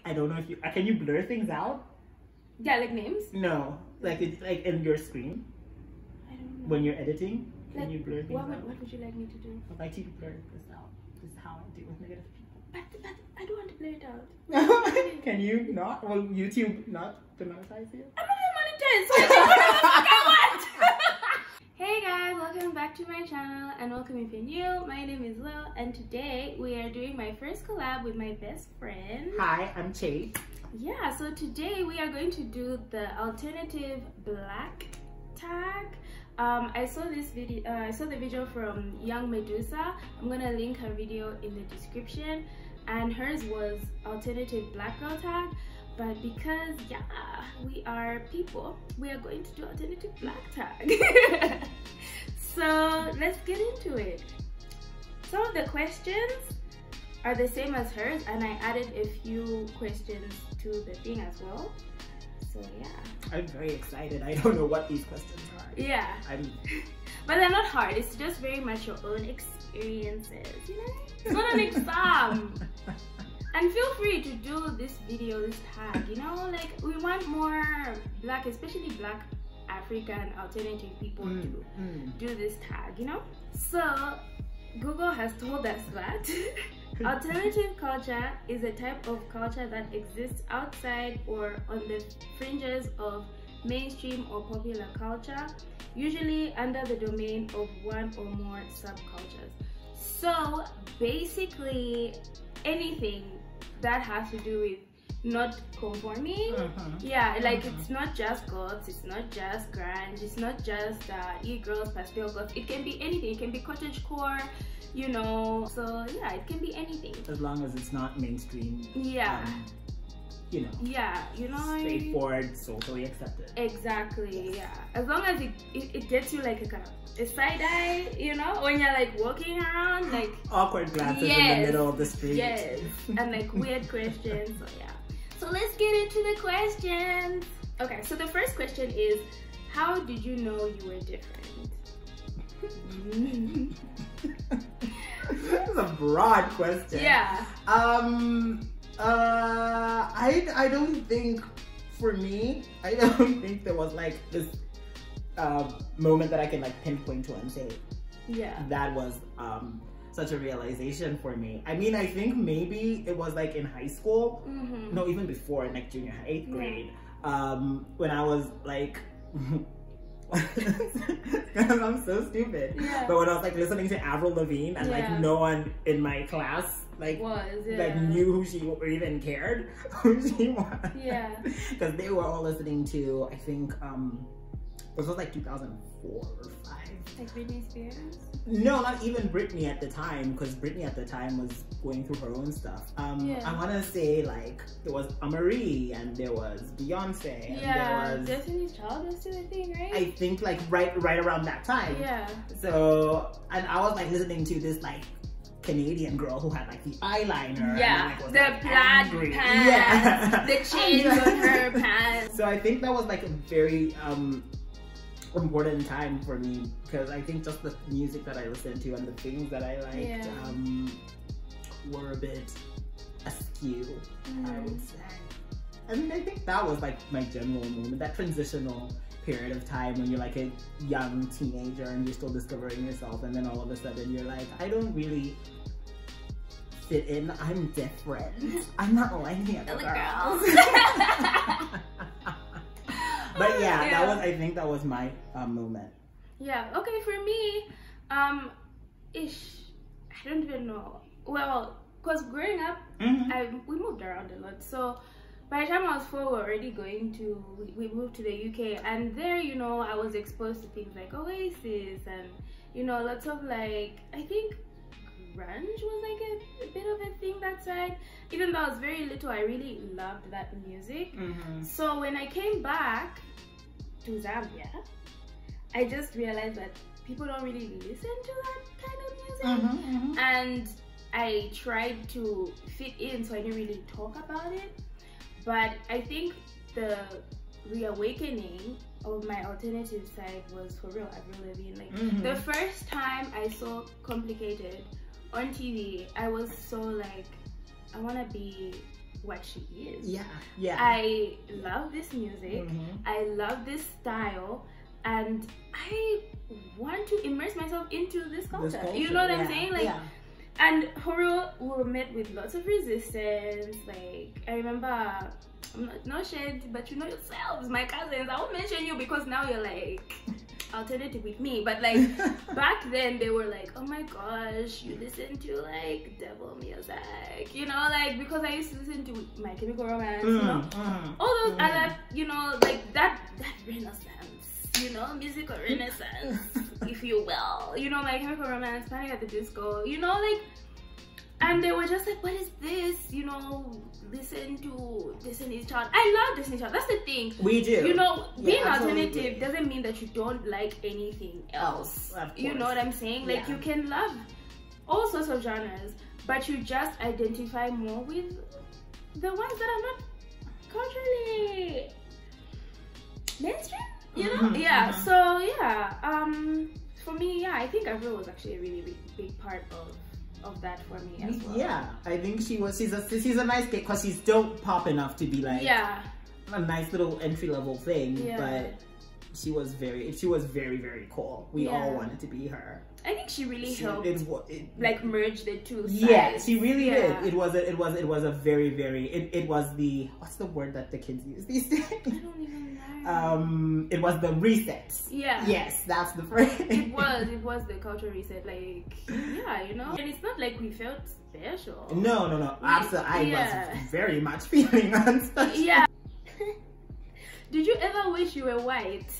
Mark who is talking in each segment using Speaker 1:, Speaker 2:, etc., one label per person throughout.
Speaker 1: I don't know if you can you blur things out?
Speaker 2: Yeah, like names?
Speaker 1: No, like in your screen.
Speaker 2: I don't know.
Speaker 1: When you're editing, can
Speaker 2: Like,
Speaker 1: you blur things out?
Speaker 2: What would you like me to do?
Speaker 1: I'd like you to blur this out. This is how I deal with negative people.
Speaker 2: But I don't want to blur it out.
Speaker 1: Can you not? Will YouTube not demonetize you?
Speaker 2: I'm not monetized, so I can do whatever the fuck I want. Hey guys, welcome back to my channel and welcome if you're new. My name is Lil and today we are doing my first collab with my best friend.
Speaker 1: Hi, I'm Chayt.
Speaker 2: Yeah, so today we are going to do the alternative black tag. I saw this video. I saw the video from Young Medusa. I'm gonna link her video in the description, and hers was alternative black girl tag. But because we are people, we are going to do alternative black tag. So let's get into it. Some of the questions are the same as hers, and I added a few questions to the thing as well. So yeah,
Speaker 1: I'm very excited. I don't know what these questions are.
Speaker 2: Yeah, but they're not hard. It's just very much your own experiences, you know? It's not an exam. And feel free to do this video, this tag, you know? Like, we want more black, especially black African alternative people to do this tag, you know? So Google has told us that alternative culture is a type of culture that exists outside or on the fringes of mainstream or popular culture, usually under the domain of one or more subcultures. So basically anything that has to do with not conforming, it's not just goths, it's not just grunge, it's not just e-girls, pastel goths. It can be anything. It can be cottagecore, you know. So yeah, it can be anything
Speaker 1: as long as it's not mainstream.
Speaker 2: Yeah.
Speaker 1: You know.
Speaker 2: Yeah, you know.
Speaker 1: Straightforward, socially accepted.
Speaker 2: Exactly. Yes. Yeah. As long as it gets you like a kind of a side eye, you know, when you're like walking around, like
Speaker 1: awkward glances in the middle of the street.
Speaker 2: Yes. And like weird questions. So yeah. So let's get into the questions. Okay, so the first question is, how did you know you were different?
Speaker 1: That's a broad question.
Speaker 2: Yeah.
Speaker 1: I don't think, for me, I don't think there was like this moment that I can like pinpoint to and say, yeah, that was such a realization for me. I mean, I think maybe it was like in high school, no, even before, like junior high, 8th grade, when I was like, I'm so stupid, but when I was like listening to Avril Lavigne and like no one in my class like knew who she or even cared who she was, because they were all listening to, I think this was like 2004 or 5.
Speaker 2: Like Britney Spears?
Speaker 1: No, not even Britney at the time, because Britney at the time was going through her own stuff. I want to say like there was Marie and there was Beyonce. And there was
Speaker 2: Destiny's Child was still a thing, right?
Speaker 1: I think like right around that time. Yeah. So, and I was like listening to this like Canadian girl who had like the eyeliner.
Speaker 2: Yeah,
Speaker 1: and, like,
Speaker 2: the
Speaker 1: like,
Speaker 2: plaid pants, the chains on her pants.
Speaker 1: So I think that was like a very important time for me, because I think just the music that I listened to and the things that I liked were a bit askew, I would say. I mean, I think that was like my general moment, that transitional period of time when you're like a young teenager and you're still discovering yourself, and then all of a sudden you're like, I don't really fit in, I'm different, I'm not like the other girls. But yeah, that was, I think that was my moment. Yeah,
Speaker 2: okay, for me, I don't even know. Well, because growing up, we moved around a lot. So by the time I was 4, we were already we moved to the UK. And there, you know, I was exposed to things like Oasis and, you know, lots of like, I think grunge was like a bit of a thing that side. Even though I was very little, I really loved that music. So when I came back to Zambia, I just realized that people don't really listen to that kind of music. And I tried to fit in, so I didn't really talk about it. But I think the reawakening of my alternative side was for real Avril Lavigne. Like the first time I saw Complicated on TV, I was so like, I want to be what she is.
Speaker 1: Yeah, yeah.
Speaker 2: I love this music. I love this style, and I want to immerse myself into this culture. You know what I'm saying? Like, and Horo were met with lots of resistance. Like, I remember, no shade, but you know yourselves, my cousins. I won't mention you because now you're like alternative with me, but like back then they were like, oh my gosh, you listen to like devil music, you know, like, because I used to listen to My Chemical Romance, you know, all those other, you know, like that renaissance, you know, musical renaissance, if you will, you know, My Chemical Romance, Panic at the Disco, you know, like, and they were just like, what is this, you know, listen to Destiny's Child. I love Destiny's Child, that's the thing.
Speaker 1: We do.
Speaker 2: You know, being alternative doesn't mean that you don't like anything else. You know what I'm saying? Like, you can love all sorts of genres, but you just identify more with the ones that are not culturally mainstream, you know? So yeah, for me, I think Avril was actually a really big part of that for me as well. Yeah, I think she's a nice kid because she's still pop enough to be like a nice little entry-level thing, but she was very very cool. We all wanted to be her. I think she really helped like merge the two sides. Yeah, she really did. It was a very it was the, what's the word that the kids use these days? I don't even know. It was the reset. Yeah. Yes, that's the phrase. It was the cultural reset. Like, yeah, you know. And it's not like we felt special. No. Absolutely, I was very much feeling unspecial. Yeah. Did you ever wish you were white?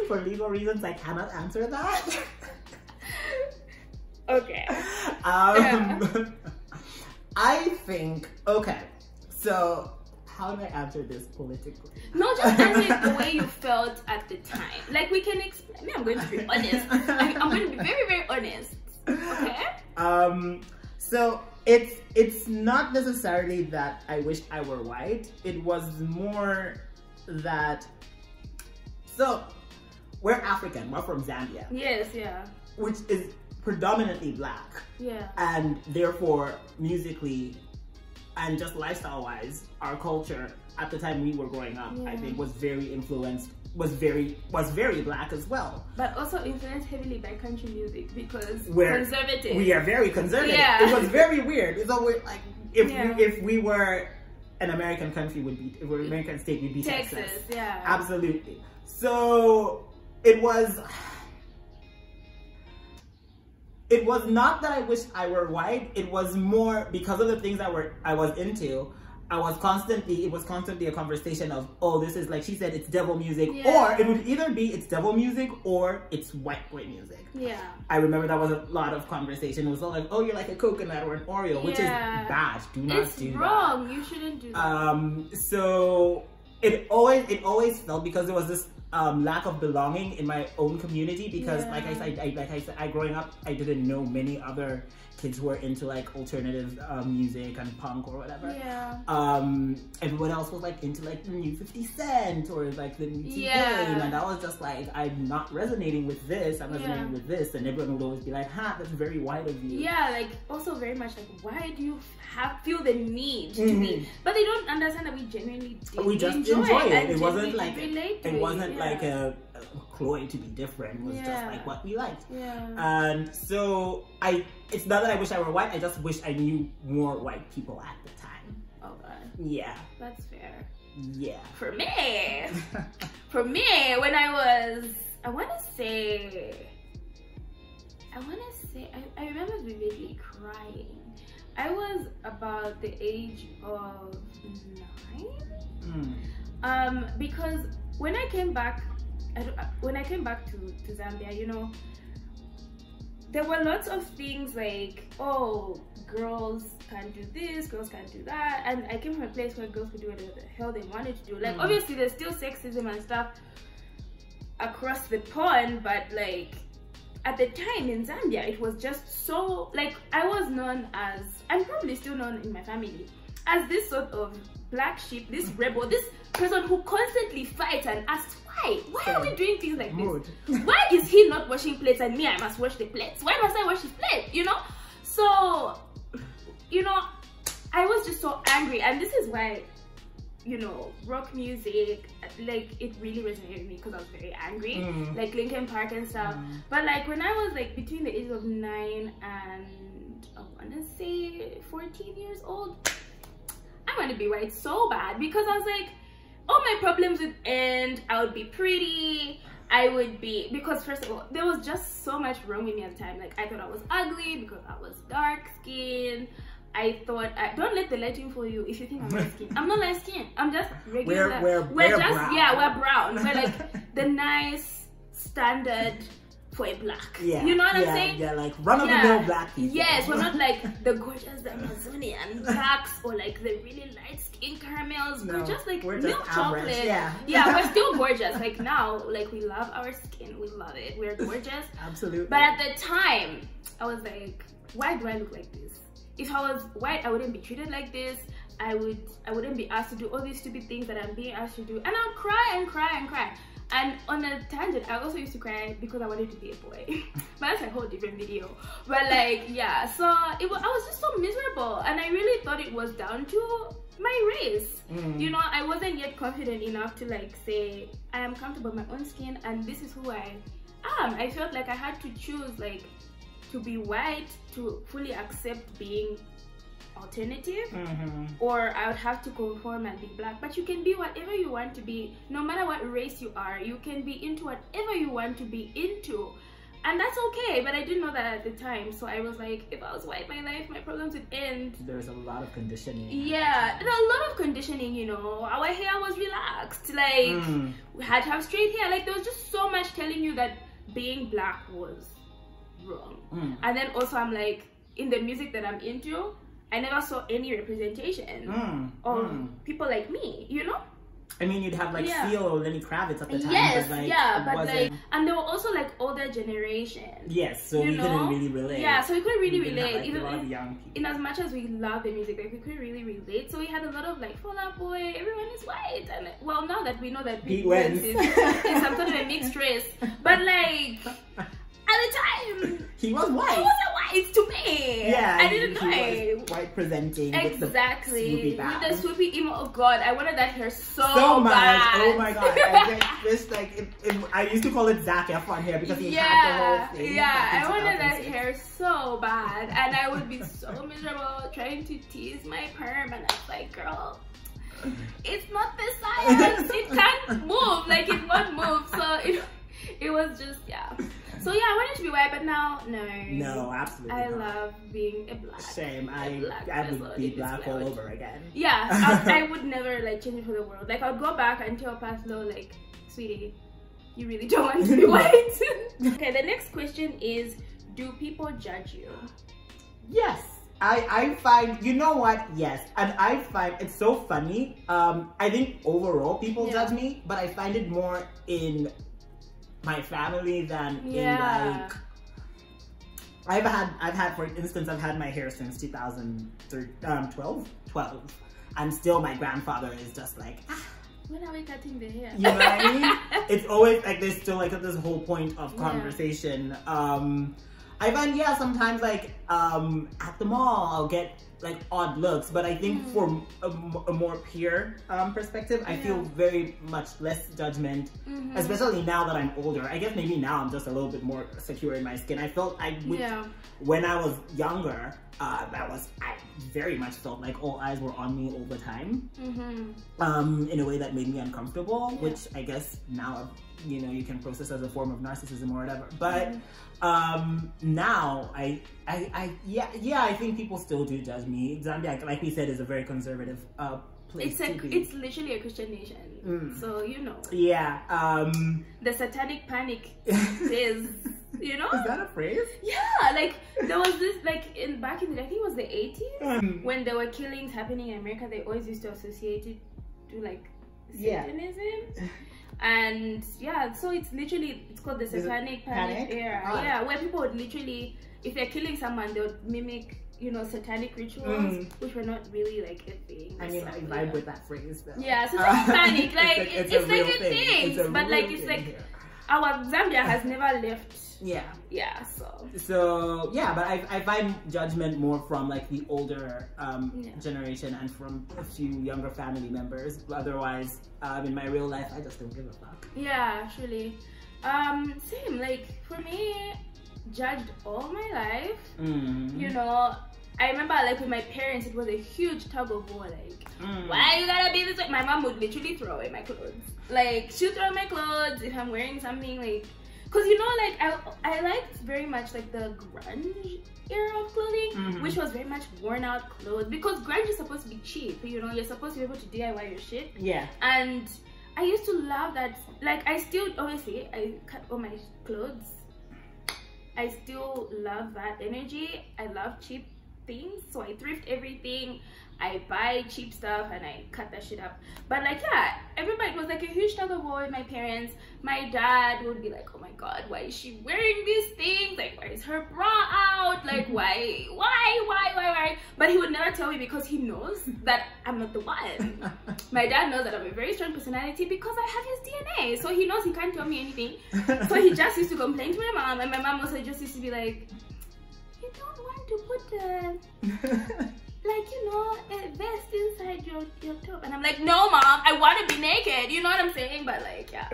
Speaker 2: For legal reasons, I cannot answer that. Okay. I think, okay, so how do I answer this politically? No, just answer it the way you felt at the time. Like, we can explain. I mean, I'm going to be honest. I'm going to be very, very honest. Okay? So it's not necessarily that I wish I were white. It was more that, so we're African, we're from Zambia. Yes, yeah. Which is predominantly black. Yeah. And therefore, musically and just lifestyle-wise, our culture at the time we were growing up, I think, was very influenced, was very black as well. But also influenced heavily by country music because we're conservative. We are very conservative. Yeah. It was very weird. It's always like, if we were an American country, if we were an American state, we'd be Texas. Yeah. Absolutely. So it was not that I wish I were white. It was more because of the things I was into. It was constantly a conversation of, oh, this is, like she said, it's devil music, or it would either be it's devil music or it's white boy music. Yeah. I remember that was a lot of conversation. It was all like, oh, you're like a coconut or an Oreo, which is bad. Do not do that. It's wrong. You shouldn't do that. So it always felt, because there was this lack of belonging in my own community, because like I said, growing up, I didn't know many other kids who were into like alternative music and punk or whatever. Yeah. Everyone else was like into like the new 50 Cent or like the new T-Pain, and I was just like, I'm not resonating with this. I'm resonating with this, and everyone would always be like, "Ha, that's very white of you." Yeah, like also very much like, why do you feel the need to be? But they don't understand that we genuinely just enjoy it. It wasn't like a Chloe to be different. It was just like what we liked. Yeah. And so it's not that I wish I were white, I just wish I knew more white people at the time. Okay. Yeah. That's fair. Yeah. For me, when I remember vividly crying. I was about the age of 9. Because when I came back to Zambia, you know, there were lots of things like, oh, girls can't do this, girls can't do that, and I came from a place where girls could do whatever the hell they wanted to do. Like, obviously there's still sexism and stuff across the pond, but like at the time in Zambia, it was just so, like, I was known as, I'm probably still known in my family as this sort of black sheep, this rebel, this person who constantly fights and asks, why are we doing things like this? Why is he not washing plates and me, I must wash the plates? Why must I wash his plate? You know? So you know, I was just so angry. And this is why, you know, rock music, like, it really resonated with me because I was very angry, like Linkin Park and stuff. But like when I was like between the ages of 9 and I want to say 14 years old, I want to be white so bad, because I was like, all my problems would end. I would be pretty. I would be, because first of all, there was just so much wrong with me at the time. Like, I thought I was ugly because I was dark skinned. I thought, don't let the lighting fool you if you think I'm light skinned. I'm not light skinned. I'm just regular. We're just brown. Yeah, we're brown. We're like the nice standard for a black.
Speaker 1: Yeah.
Speaker 2: You know what I'm saying?
Speaker 1: Yeah, like run-of-the-mill black people.
Speaker 2: Yes, we're not like the gorgeous Amazonian blacks or like the really light-skinned caramels. No, we're just like milk chocolate. Yeah, we're still gorgeous. Like now, like we love our skin. We love it. We're gorgeous.
Speaker 1: Absolutely.
Speaker 2: But at the time, I was like, why do I look like this? If I was white, I wouldn't be treated like this. I wouldn't be asked to do all these stupid things that I'm being asked to do. And I'll cry and cry and cry. And on a tangent, I also used to cry because I wanted to be a boy. But that's a whole different video. But like, yeah, so I was just so miserable. And I really thought it was down to my race. You know, I wasn't yet confident enough to like say, I am comfortable with my own skin and this is who I am. I felt like I had to choose like to be white to fully accept being alternative, or I would have to conform and be black. But you can be whatever you want to be, no matter what race you are. You can be into whatever you want to be into, and that's okay. But I didn't know that at the time, so I was like, if I was white, my life, my problems would end.
Speaker 1: There's a lot of conditioning.
Speaker 2: Yeah, there's a lot of conditioning. You know, our hair was relaxed, like we had to have straight hair. Like there was just so much telling you that being black was wrong. And then also I'm like, in the music that I'm into, I never saw any representation of people like me, you know?
Speaker 1: I mean, you'd have like Seal or Lenny Kravitz at the time.
Speaker 2: Yes,
Speaker 1: but, like,
Speaker 2: but like, and they were also like older generation.
Speaker 1: Yes, so we couldn't really relate.
Speaker 2: Yeah, so we couldn't really relate.
Speaker 1: Have, like, a lot of young people.
Speaker 2: In as much as we love the music, like we couldn't really relate. So we had a lot of like, Fall Out Boy, everyone is white. And well, now that we know that Pete Wentz is some sort of a mixed race, but like, at the time,
Speaker 1: he was white.
Speaker 2: He wasn't white to me.
Speaker 1: Yeah,
Speaker 2: I didn't know.
Speaker 1: He was white presenting.
Speaker 2: Exactly.
Speaker 1: With the
Speaker 2: swoopy emo. Oh god, I wanted that hair so
Speaker 1: much.
Speaker 2: bad.
Speaker 1: Oh my god. I just like I used to call it Zac Efron hair because he had the whole thing.
Speaker 2: Yeah, I wanted that hair so bad, and I would be so miserable trying to tease my perm, and I was like, girl, it's not the science. It can't move. Like it won't move. So it was just So yeah, I wanted to be white, but now no,
Speaker 1: absolutely
Speaker 2: I
Speaker 1: not.
Speaker 2: love being a black.
Speaker 1: Same. I would be black all over again.
Speaker 2: Yeah, I would never like change it for the world. Like I'd go back and tell Paslo, like, sweetie, you really don't want to be white. Okay, the next question is, do people judge you?
Speaker 1: Yes. I find, you know what, yes, and I find it's so funny. I think overall people judge me, but I find it more in my family than in like I've had for instance, I've had my hair since 2012, and still my grandfather is just like,
Speaker 2: when are we cutting the hair?
Speaker 1: You know what I mean? It's always like there's still like this whole point of conversation. I find sometimes like at the mall I'll get like odd looks, but I think for a more peer perspective, I feel very much less judgment, especially now that I'm older. I guess maybe now I'm just a little bit more secure in my skin. I felt when I was younger, I very much felt like all eyes were on me all the time, in a way that made me uncomfortable, which I guess now, you know, you can process as a form of narcissism or whatever. But now I think people still do judge me. Zambia, like we said, is a very conservative place to be.
Speaker 2: It's literally a Christian nation, so you know.
Speaker 1: Yeah.
Speaker 2: The satanic panic is, you know.
Speaker 1: Is that a phrase?
Speaker 2: Yeah, like there was this back in the, I think it was the 80s, when there were killings happening in America. They always used to associate it to like Satanism. And so it's called the satanic panic era. Where people would literally, if they're killing someone, they would mimic, you know, satanic rituals, which were not really like a thing.
Speaker 1: I mean, I vibe with that phrase though.
Speaker 2: Yeah, satanic panic, like it's like a thing, but like it's like our Zambia has never left.
Speaker 1: Yeah.
Speaker 2: Yeah,
Speaker 1: so yeah, but I find judgment more from like the older generation and from a few younger family members. Otherwise, in my real life, I just don't give a fuck.
Speaker 2: Yeah, actually. Same, like for me, judged all my life. You know, I remember like with my parents, it was a huge tug of war. Like, why you gotta be this way? My mom would literally throw away my clothes. Like, she'd throw my clothes if I'm wearing something, like, cause you know, like I liked very much like the grunge era of clothing, which was very much worn out clothes, because grunge is supposed to be cheap. You know, you're supposed to be able to DIY your shit. Yeah. And I used to love that. Like, I still, obviously, I cut all my clothes. I still love that energy. I love cheap things, so I thrift everything. I buy cheap stuff and I cut that shit up. But like, yeah, everybody, it was like a huge tug of war with my parents. My dad would be like, oh my god, why is she wearing these things? Like, why is her bra out? Like, why? But he would never tell me, because he knows that I'm not the one. My dad knows that I'm a very strong personality because I have his DNA. So he knows he can't tell me anything. So he just used to complain to my mom, and my mom also just used to be like, you don't want to put like, you know, a vest inside your top. And I'm like, no mom, I want to be naked, you know what I'm saying? But like, yeah,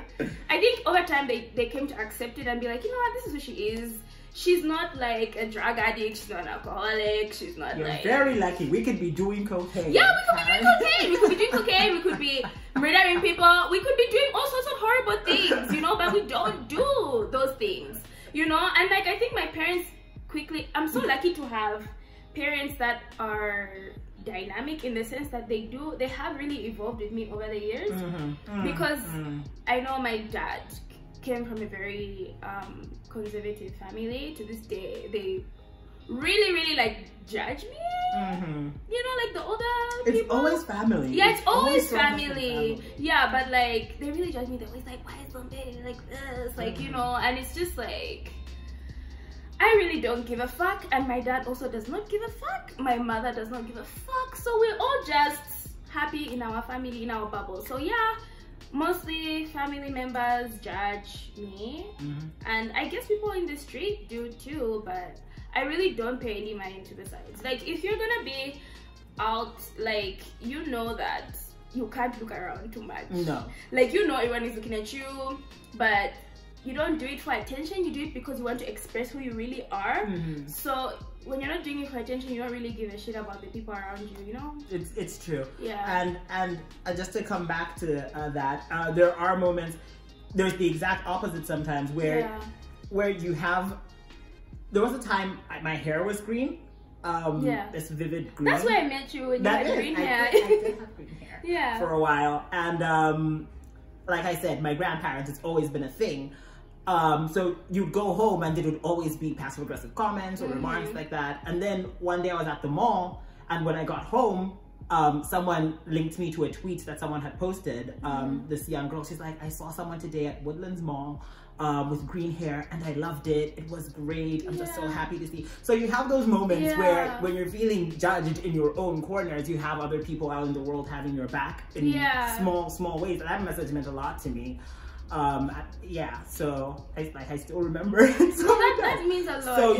Speaker 2: I think over time they came to accept it and be like, you know what, this is who she is. She's not like a drug addict, she's not an alcoholic, she's not
Speaker 1: You're
Speaker 2: like...
Speaker 1: very lucky. We could be doing cocaine.
Speaker 2: Yeah, we could be doing cocaine. We could be doing cocaine, we could be murdering people, we could be doing all sorts of horrible things, you know, but we don't do those things, you know? And like, I think my parents quickly, I'm so lucky to have parents that are dynamic in the sense that they have really evolved with me over the years. Because I know my dad came from a very conservative family. To this day, they really like judge me. You know, like the older people.
Speaker 1: It's always family.
Speaker 2: Yeah, it's always family. Yeah, but like they really judge me. They're always like, why is Bombay like this? Like, you know, and it's just like, I really don't give a fuck, and my dad also does not give a fuck. My mother does not give a fuck. So we're all just happy in our family, in our bubble. So yeah, mostly family members judge me, and I guess people in the street do too, but I really don't pay any mind to the sides. Like, if you're gonna be out, like, you know that you can't look around too much. No. Like, you know everyone is looking at you, but you don't do it for attention, you do it because you want to express who you really are. So when you're not doing it for attention, you don't really give a shit about the people around you, you know? It's true. Yeah. And just to come back to that, there are moments, there's the exact opposite sometimes where you have, there was a time my hair was green. This vivid green. That's where I met you, when you had green hair. I did have green hair. Yeah. For a while. And like I said, my grandparents, it's always been a thing. So you'd go home and there would always be passive aggressive comments or remarks like that. And then one day I was at the mall, and when I got home, someone linked me to a tweet that someone had posted. This young girl, she's like, I saw someone today at Woodlands Mall with green hair and I loved it. It was great. I'm just so happy to see. So you have those moments where when you're feeling judged in your own corners, you have other people out in the world having your back in small ways. And that message meant a lot to me. So I still remember it. So that means a lot. So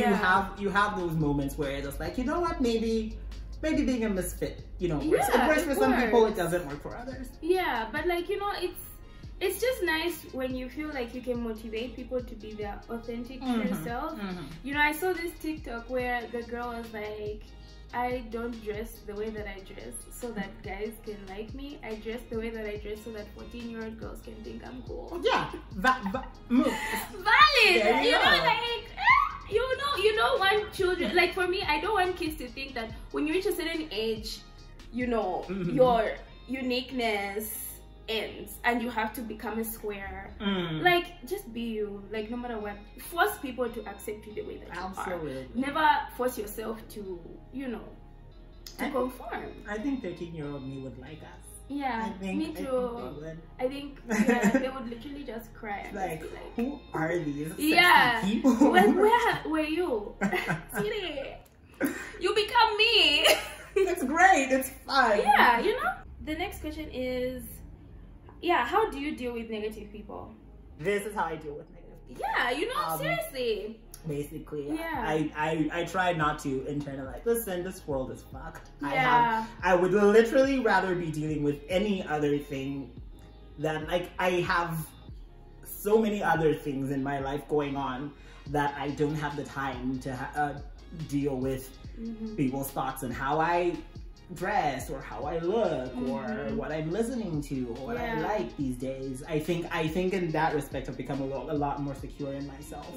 Speaker 2: you have those moments where it's just like, you know what, maybe being a misfit, you know, it works for some people, it doesn't work for others. Yeah, but like, you know, it's just nice when you feel like you can motivate people to be their authentic true self. You know, I saw this TikTok where the girl was like, I don't dress the way that I dress so that guys can like me. I dress the way that I dress so that 14-year-old girls can think I'm cool. Yeah, valid. You know, like, you don't want children, like for me, I don't want kids to think that when you reach a certain age, you know, your uniqueness ends and you have to become a square. Like, just be you, like, no matter what. Force people to accept you the way that you are. Never force yourself to, you know, to conform. I think 13-year-old me would like us. Yeah, me too. I think they would literally just cry. Like, who are these people? Where were you? Siri, you become me. It's great, it's fun. Yeah, you know? The next question is, how do you deal with negative people?
Speaker 1: this is how I deal with negative people.
Speaker 2: Yeah, you know, seriously.
Speaker 1: Basically,
Speaker 2: yeah.
Speaker 1: I try not to internalize. Listen, this world is fucked.
Speaker 2: Yeah.
Speaker 1: I would literally rather be dealing with any other thing than, like, I have so many other things in my life going on that I don't have the time to deal with people's thoughts and how I dress or how I look or what I'm listening to or what I like these days. I think in that respect I've become a lot more secure in myself.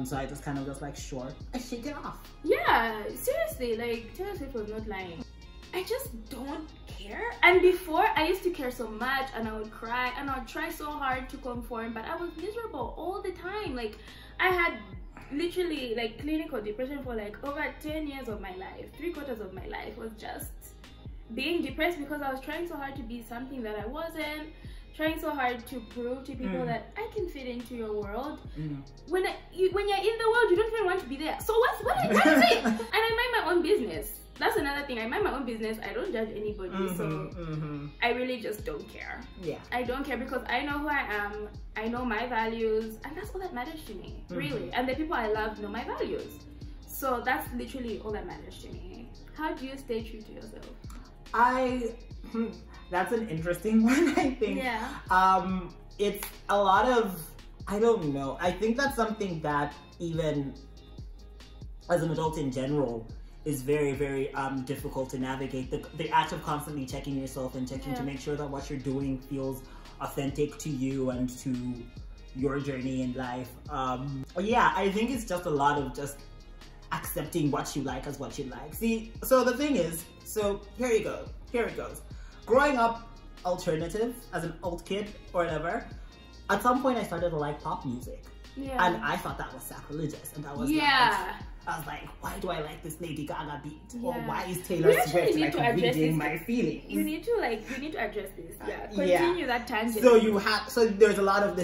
Speaker 1: So I just kind of just like, sure, I shake it off.
Speaker 2: Yeah, seriously, like Taylor Swift was not lying. I just don't care. And before, I used to care so much, and I would cry and I would try so hard to conform, but I was miserable all the time. Like, I had literally like clinical depression for like over 10 years of my life. 3/4 of my life was just being depressed because I was trying so hard to be something that I wasn't, trying so hard to prove to people that I can fit into your world. When you're in the world, you don't even want to be there. So what is it? And I mind my own business. That's another thing. I mind my own business. I don't judge anybody. So I really just don't care. Yeah. I don't care because I know who I am. I know my values. And that's all that matters to me. Really. And the people I love know my values. So that's literally all that matters to me. How do you stay true to yourself?
Speaker 1: That's an interesting one, I think.
Speaker 2: Yeah.
Speaker 1: It's a lot of, I don't know. I think that's something that even as an adult in general is very, very difficult to navigate. The act of constantly checking yourself and checking to make sure that what you're doing feels authentic to you and to your journey in life. Yeah, I think it's just a lot of just accepting what you like as what you like. See, so the thing is, so here it goes. Growing up alternative as an alt kid or whatever, at some point I started to like pop music. Yeah. And I thought that was sacrilegious. And I was like, why do I like this Lady Gaga beat? Or why is Taylor Swift like reading my feelings?
Speaker 2: You need to address this. Yeah. Continue that tangent.
Speaker 1: So there was a lot of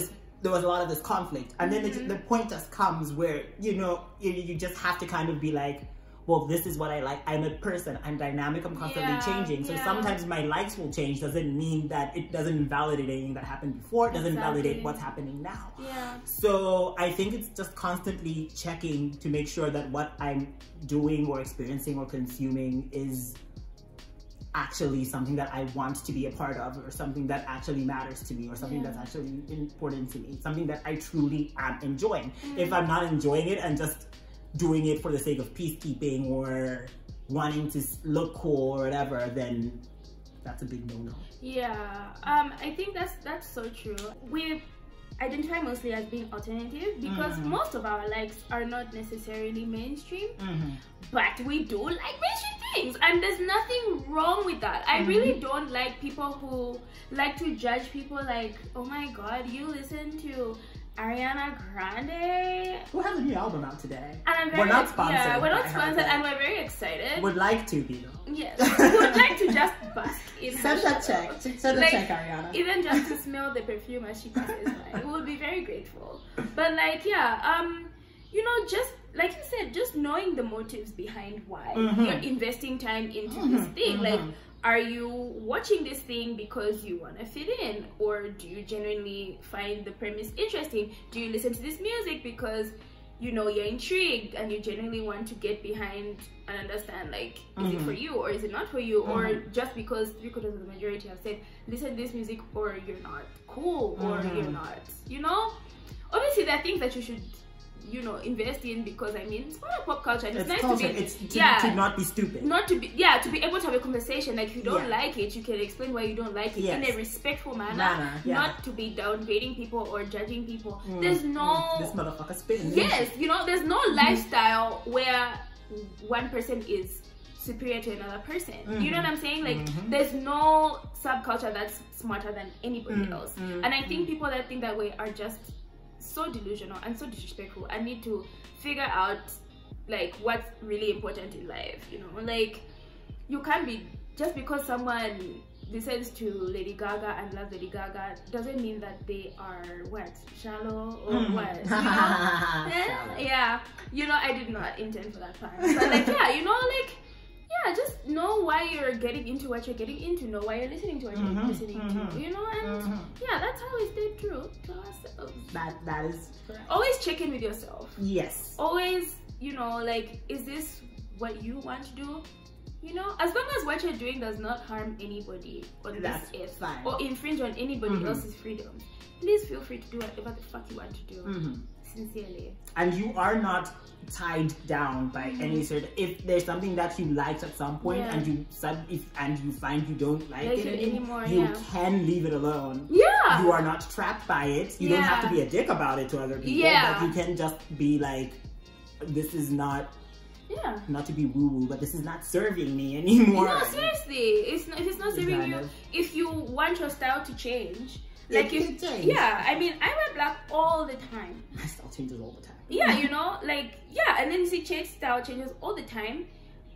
Speaker 1: this conflict. And then the point just comes where, you know, you just have to kind of be like, well, this is what I like. I'm a person. I'm dynamic. I'm constantly changing. So sometimes my likes will change. Doesn't mean that it doesn't invalidate anything that happened before. It doesn't validate what's happening now. Yeah. So I think it's just constantly checking to make sure that what I'm doing or experiencing or consuming is actually something that I want to be a part of, or something that actually matters to me, or something that's actually important to me, something that I truly am enjoying. If I'm not enjoying it and just doing it for the sake of peacekeeping or wanting to look cool or whatever, then that's a big no-no. Yeah,
Speaker 2: I think that's so true. We identify mostly as being alternative because most of our likes are not necessarily mainstream, but we do like mainstream things, and there's nothing wrong with that. I really don't like people who like to judge people like, oh my god, you listen to Ariana Grande,
Speaker 1: who has a new album out today.
Speaker 2: And we're not sponsored. Yeah, we're not sponsored, and we're very excited.
Speaker 1: Would like to be though.
Speaker 2: Yes, would like to just bask in.
Speaker 1: Send that check. Send the check, Ariana.
Speaker 2: Even just to smell the perfume as she passes by, we would be very grateful. But like, yeah, you know, just like you said, just knowing the motives behind why you're investing time into this thing, like. Are you watching this thing because you want to fit in, or do you genuinely find the premise interesting? Do you listen to this music because you know you're intrigued and you genuinely want to get behind and understand, like, is it for you or is it not for you? Or just because 3/4 of the majority have said listen to this music or you're not cool or you're not, you know? Obviously there are things that you should, you know, invest in, because I mean it's part of pop culture and it's nice culture. To be
Speaker 1: to not be stupid,
Speaker 2: not to be to be able to have a conversation. Like, if you don't like it, you can explain why you don't like it in a respectful manner, not to be downgrading people or judging people. There's no
Speaker 1: this motherfucker spitting.
Speaker 2: Yes, you know, there's no lifestyle where one person is superior to another person. You know what I'm saying? Like, there's no subculture that's smarter than anybody else. And I think people that think that way are just so delusional and so disrespectful, and need to figure out like what's really important in life, you know? Like, you can't be, just because someone listens to Lady Gaga and loves Lady Gaga doesn't mean that they are what, shallow or what, you know? Yeah, you know, I did not intend for that part, but like, yeah, you know, like, yeah, just know why you're getting into what you're getting into. Know why you're listening to what you're listening to. You know, and yeah, that's how we stay true to ourselves.
Speaker 1: That is correct.
Speaker 2: Always check in with yourself.
Speaker 1: Yes.
Speaker 2: Always, you know, like, is this what you want to do? You know, as long as what you're doing does not harm anybody on this earth or infringe on anybody else's freedom, please feel free to do whatever the fuck you want to do. Sincerely. And
Speaker 1: you are not tied down by any sort of, if there's something that you liked at some point and you find you don't like it anymore, you can leave it alone.
Speaker 2: Yeah.
Speaker 1: You are not trapped by it. You don't have to be a dick about it to other people. But you can just be like, this is not, not to be woo-woo, but this is not serving me anymore.
Speaker 2: No, seriously. If it's not serving you, if you want your style to change, like I mean, I wear black all the time.
Speaker 1: My style changes all the time.
Speaker 2: Yeah, you know, like, and then you see Chayt's style changes all the time.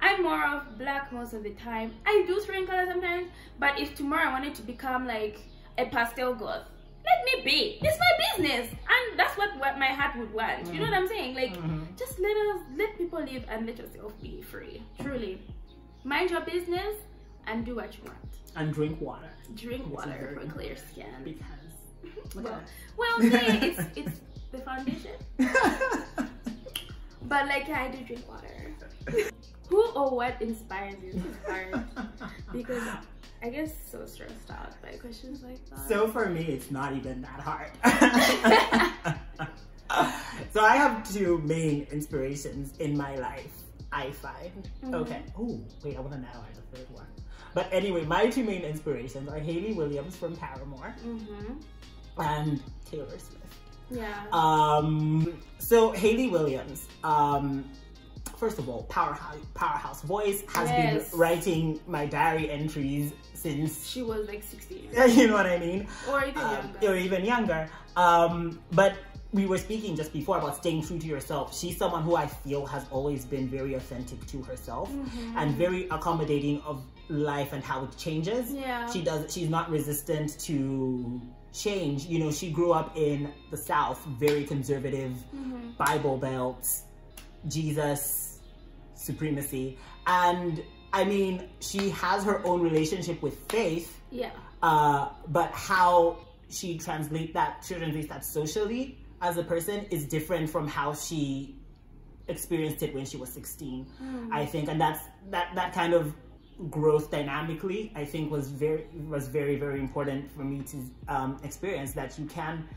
Speaker 2: I'm more of black most of the time. I do throw in color sometimes, but if tomorrow I wanted to become like a pastel goth, let me be. It's my business, and that's what my heart would want. You know what I'm saying? Like, just let people live and let yourself be free. Truly, mind your business and do what you want. And
Speaker 1: drink water.
Speaker 2: Drink water for clear skin.
Speaker 1: Because
Speaker 2: well, me, it's the foundation. But like, I do drink water. Who or what inspires you? This is hard because I guess so stressed out by questions like that.
Speaker 1: So for me, it's not even that hard. So I have two main inspirations in my life, I find. Okay. Oh, wait, I want to now add a third one. But anyway, my two main inspirations are Hayley Williams from Paramore and Taylor Swift.
Speaker 2: Yeah.
Speaker 1: So Hayley Williams, first of all, powerhouse voice, has been writing my diary entries since
Speaker 2: she was like 16.
Speaker 1: You know what I mean?
Speaker 2: Or even younger.
Speaker 1: Or even younger. But we were speaking just before about staying true to yourself. She's someone who I feel has always been very authentic to herself and very accommodating of life and how it changes.
Speaker 2: Yeah.
Speaker 1: She's not resistant to change. You know, she grew up in the South, very conservative, Bible Belt, Jesus, supremacy. And I mean, she has her own relationship with faith.
Speaker 2: Yeah.
Speaker 1: But how she translates that socially as a person is different from how she experienced it when she was 16. I think, and that kind of growth dynamically, I think was very, very important for me to experience, that you can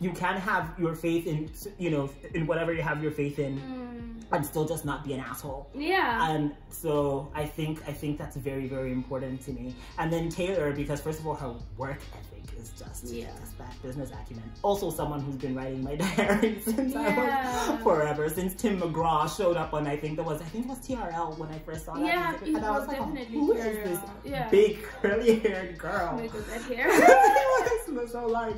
Speaker 1: have your faith in, you know, in whatever you have your faith in, and still just not be an asshole.
Speaker 2: Yeah.
Speaker 1: And so I think that's very, very important to me. And then Taylor, because first of all, her work ethic is just that business acumen. Also someone who's been writing my diary since I was forever, since Tim McGraw showed up on, I think it was TRL when I first saw that.
Speaker 2: Yeah,
Speaker 1: and I was like, who is this big curly haired girl?
Speaker 2: With that hair.
Speaker 1: It was so large.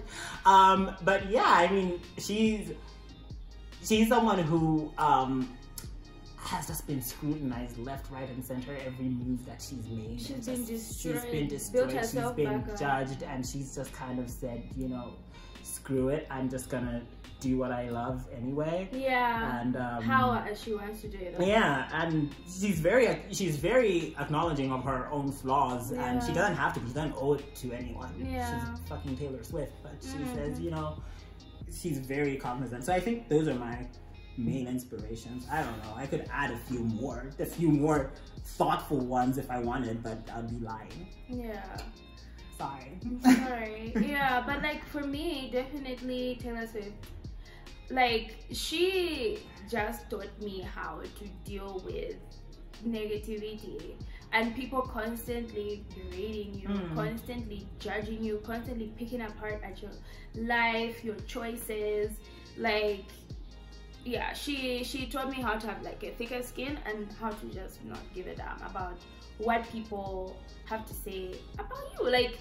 Speaker 1: But yeah, I mean, she's someone who has just been scrutinized left, right, and center every move that she's made.
Speaker 2: She's been destroyed.
Speaker 1: She's been judged, and she's just kind of said, you know, screw it, I'm just gonna do what I love anyway.
Speaker 2: Yeah.
Speaker 1: And
Speaker 2: how she wants to do it.
Speaker 1: Yeah, and she's very acknowledging of her own flaws, and she doesn't have to. She doesn't owe it to anyone.
Speaker 2: Yeah.
Speaker 1: She's fucking Taylor Swift, but she says, you know, she's very cognizant. So I think those are my main inspirations. I don't know, I could add a few more thoughtful ones if I wanted, but I'd be lying.
Speaker 2: Yeah.
Speaker 1: Sorry.
Speaker 2: Yeah, but like for me, definitely Taylor Swift. Like, she just taught me how to deal with negativity and people constantly berating you, constantly judging you, constantly picking apart at your life, your choices. Like, yeah, she taught me how to have like a thicker skin and how to just not give a damn about what people have to say about you. Like,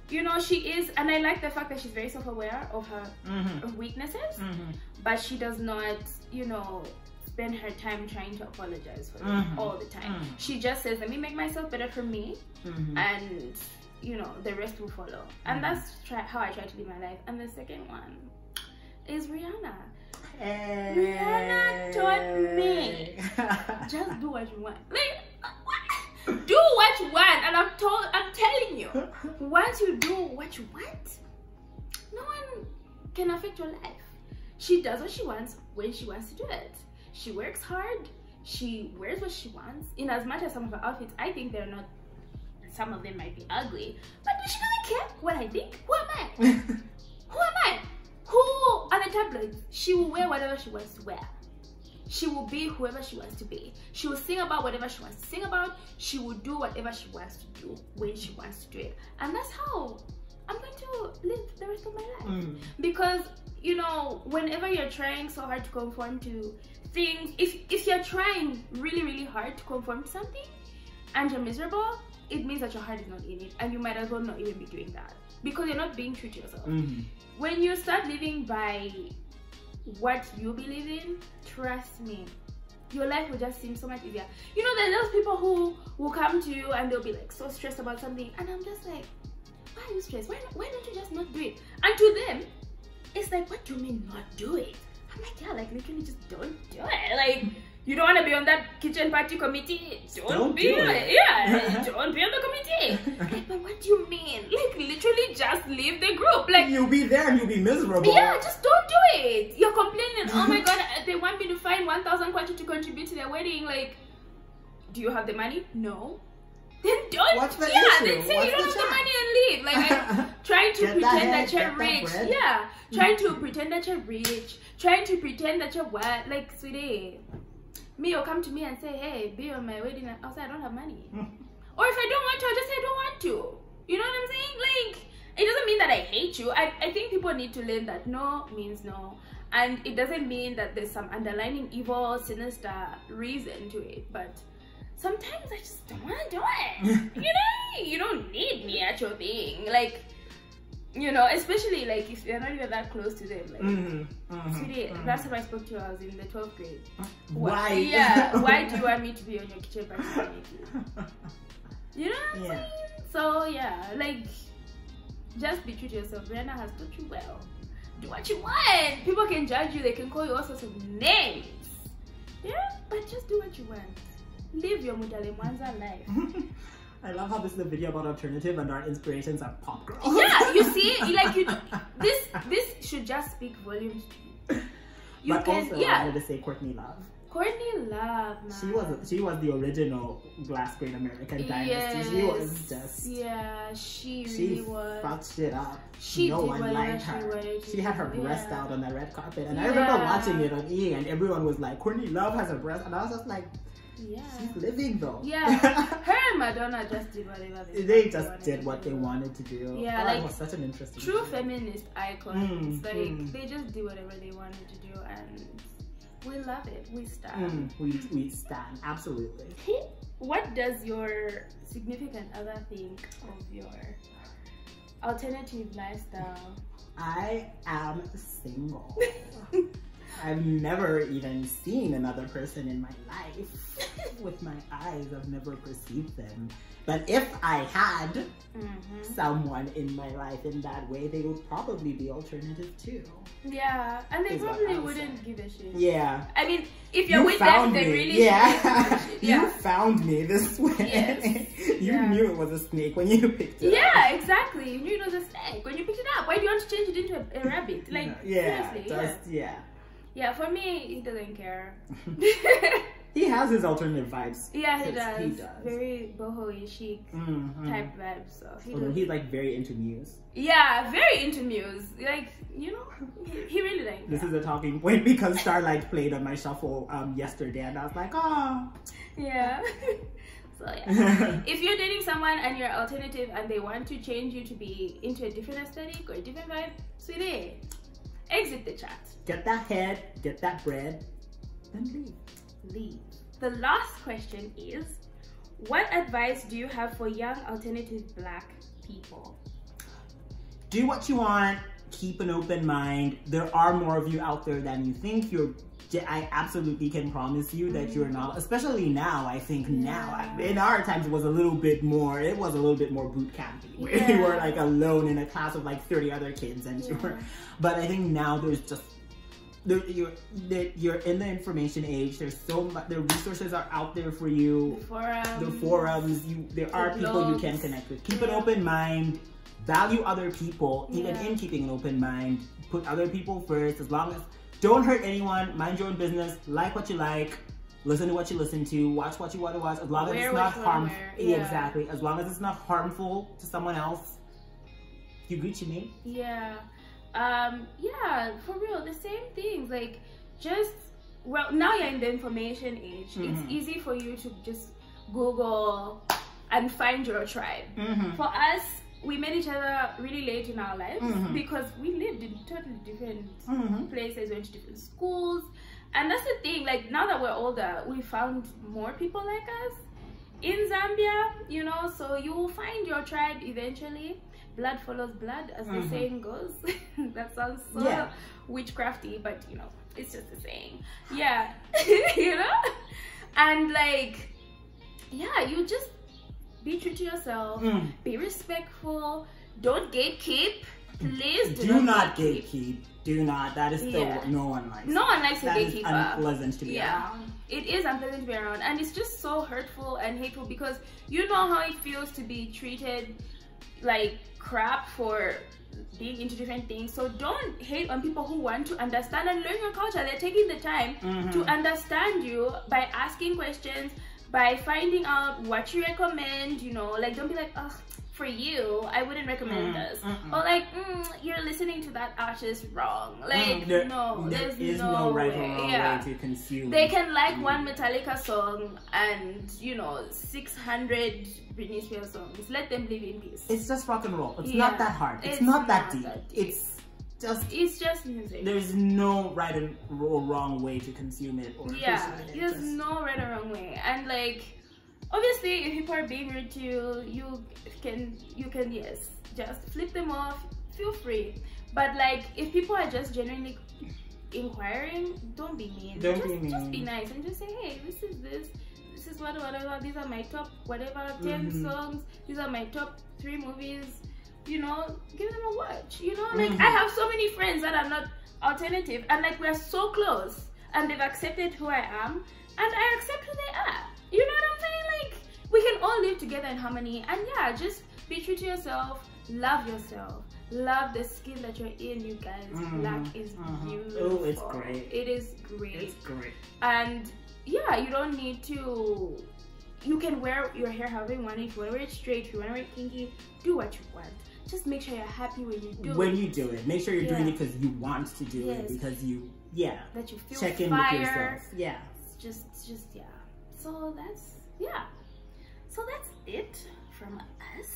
Speaker 2: you know, she is, and I like the fact that she's very self-aware of her weaknesses, but she does not, you know, spend her time trying to apologize for it all the time. She just says, let me make myself better for me, and, you know, the rest will follow. And that's how I try to live my life. And the second one is Rihanna. Rihanna taught me, just do what you want. Like, Do what you want, and I'm telling you, once you do what you want, no one can affect your life. She does what she wants when she wants to do it. She works hard. She wears what she wants. In as much as some of her outfits, I think they're not. Some of them might be ugly, but she doesn't care what I think. Who am I? Who am I? Who are the tabloids? She will wear whatever she wants to wear. She will be whoever she wants to be. She will sing about whatever she wants to sing about. She will do whatever she wants to do when she wants to do it. And that's how I'm going to live the rest of my life. Because, you know, whenever you're trying so hard to conform to things, if you're trying really, really hard to conform to something and you're miserable, it means that your heart is not in it. And you might as well not even be doing that. Because you're not being true to yourself. When you start living by what you believe in, trust me, your life will just seem so much easier. You know, there's those people who will come to you and they'll be like so stressed about something, and I'm just like, why are you stressed? Why don't you just not do it? And to them, it's like, what do you mean not do it? I'm like, yeah, like literally just don't do it. Like, you don't want to be on that kitchen party committee? Don't be on it. Yeah, don't be on the committee. Like, but what do you mean? Like, literally just leave the group. Like,
Speaker 1: you'll be there and you'll be miserable.
Speaker 2: Yeah, just don't do it. You're complaining, oh my god, they want me to find 1,000 kwacha to contribute to their wedding. Like, do you have the money? No. Then don't.
Speaker 1: What's the
Speaker 2: issue?
Speaker 1: Then
Speaker 2: say you don't have the money and leave. Like, I'm trying to pretend that you're rich. Yeah, trying to pretend that you're rich. Trying to pretend that you're what? Like, sweetie, me or come to me and say, hey, be on my wedding, and I'll say I don't have money. Or if I don't want to, I'll just say I don't want to. You know what I'm saying? Like, it doesn't mean that I hate you. I think people need to learn that no means no. And it doesn't mean that there's some underlying evil, sinister reason to it. But sometimes I just don't want to do it. You know? You don't need me at your thing. Like, you know, especially like if you're not even that close to them. Like, sweetie, last time I spoke to you, I was in the 12th grade.
Speaker 1: Why?
Speaker 2: Yeah, why do you want me to be on your kitchen party committee? You know what I'm saying? So yeah, like, just be true to yourself. Brianna has taught you well. Do what you want. People can judge you, they can call you all sorts of names. Yeah, but just do what you want. Live your Mudale Mwanza life.
Speaker 1: I love how this is a video about alternative and our inspirations are pop girls.
Speaker 2: Yeah, you see, like, you know, this should just speak volumes to you.
Speaker 1: But also, I wanted to say Courtney Love.
Speaker 2: Courtney Love, man.
Speaker 1: She was the original Glass Great American Dynasty. She was just
Speaker 2: she really was.
Speaker 1: She fucked shit up.
Speaker 2: She
Speaker 1: no one liked her. She had her breast out on the red carpet, and I remember watching it on E, and everyone was like, "Courtney Love has a breast," and I was just like,
Speaker 2: yeah,
Speaker 1: she's living though.
Speaker 2: Yeah, her and Madonna just did whatever
Speaker 1: they just did what they wanted to do.
Speaker 2: Yeah,
Speaker 1: like,
Speaker 2: it
Speaker 1: was such an interesting
Speaker 2: true feminist icons. Like they just did whatever they wanted to do, and we love it. We stand.
Speaker 1: We stand, absolutely.
Speaker 2: What does your significant other think of your alternative lifestyle?
Speaker 1: I am single. I've never even seen another person in my life. With my eyes, I've never perceived them. But if I had someone in my life in that way, they would probably be alternative too.
Speaker 2: Yeah, and they probably wouldn't give a shit.
Speaker 1: Yeah.
Speaker 2: I mean, if you're with them, they really should. Yeah.
Speaker 1: You found me this way.
Speaker 2: Yes.
Speaker 1: You knew it was a snake when you picked it up.
Speaker 2: Yeah, exactly. You knew it was a snake when you picked it up. Why do you want to change it into a rabbit? Like, seriously. Yeah, for me, he doesn't care.
Speaker 1: He has his alternative vibes.
Speaker 2: Yeah, he does. Very boho-y, chic type vibes. So
Speaker 1: he's like very into Muse.
Speaker 2: Yeah, very into Muse. Like, you know, he really likes
Speaker 1: This is a talking point because Starlight played on my shuffle yesterday, and I was like, oh.
Speaker 2: Yeah. So yeah, if you're dating someone and you're alternative and they want to change you to be into a different aesthetic or a different vibe, sweetie, exit the chat.
Speaker 1: Get that head, get that bread, then
Speaker 2: leave. The last question is, what advice do you have for young alternative Black people?
Speaker 1: Do what you want, keep an open mind. There are more of you out there than you think. I absolutely can promise you that you're not, especially now. I think now, in our times, it was a little bit more boot campy, where you were like alone in a class of like 30 other kids, and but I think now there's just you're in the information age. There's so much. The resources are out there for you. The forums. There are people you can connect with. Keep an open mind. Value other people, even in keeping an open mind. Put other people first. As long as don't hurt anyone. Mind your own business. Like what you like. Listen to what you listen to. Watch what you want to watch. As long as it's not harmful. Exactly. As long as it's not harmful to someone else. You Gucci me.
Speaker 2: Yeah. Yeah, for real, the same things. Like, just, well, now you're in the information age. It's easy for you to just Google and find your tribe. For us, we met each other really late in our lives because we lived in totally different places, went to different schools. And that's the thing, like, now that we're older, we found more people like us in Zambia, you know, so you will find your tribe eventually. Blood follows blood, as the saying goes. That sounds so witchcrafty, but you know, it's just a saying. Yeah, you know? And like, yeah, you just be true to yourself, be respectful, don't gatekeep. Please
Speaker 1: do not gatekeep. Do not. That is still no one likes.
Speaker 2: No one likes a gatekeeper.
Speaker 1: That is unpleasant to be around.
Speaker 2: It is unpleasant to be around, and it's just so hurtful and hateful because you know how it feels to be treated like crap for being into different things. So don't hate on people who want to understand and learn your culture. They're taking the time to understand you by asking questions, by finding out what you recommend, you know, like don't be like, oh, for you, I wouldn't recommend this. Or like, you're listening to that artist wrong. Like,
Speaker 1: there
Speaker 2: there's
Speaker 1: no right
Speaker 2: way.
Speaker 1: or wrong way to consume.
Speaker 2: They can like one Metallica song and, you know, 600 Britney Spears songs. Let them live in peace.
Speaker 1: It's just rock and roll. It's not that hard. It's not that deep. It's just
Speaker 2: music.
Speaker 1: There's no right or wrong way to consume it. Or
Speaker 2: there's no right or wrong way. And like, obviously, if people are being rude to you, you can yes, just flip them off. Feel free. But like, if people are just genuinely inquiring, don't be mean. Just be nice and just say, hey, this is whatever. These are my top 10 songs. These are my top 3 movies. You know, give them a watch. You know, like I have so many friends that are not alternative, and like we're so close, and they've accepted who I am, and I accept who they are. You know what I'm saying? Like, we can all live together in harmony. And yeah, just be true to yourself. Love yourself. Love the skin that you're in, you guys. Black is beautiful.
Speaker 1: Oh, it's great.
Speaker 2: It is great.
Speaker 1: It's great. And
Speaker 2: yeah, you don't need to... You can wear your hair however you want it. If you want to wear it straight, if you want to wear it kinky, do what you want. Just make sure you're happy when you do it.
Speaker 1: When you do it. Make sure you're doing it because you want to do it. Because you, that you feel check in with yourself. Yeah. It's just So that's it from us.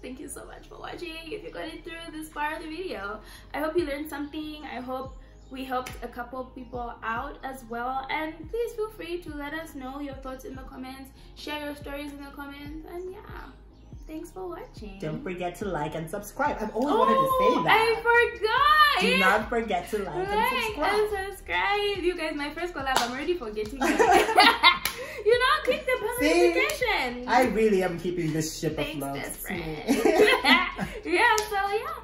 Speaker 1: Thank you so much for watching. If you got it through this part of the video, I hope you learned something. I hope we helped a couple people out as well. And please feel free to let us know your thoughts in the comments. Share your stories in the comments. And yeah, thanks for watching. Don't forget to like and subscribe. I've always wanted to say that.
Speaker 2: I forgot.
Speaker 1: Do not forget to like and subscribe.
Speaker 2: You guys, my first collab, I'm already forgetting that. You know, click the bell notification.
Speaker 1: I really am keeping this ship afloat.
Speaker 2: Thanks, best friend. Yeah, so yeah.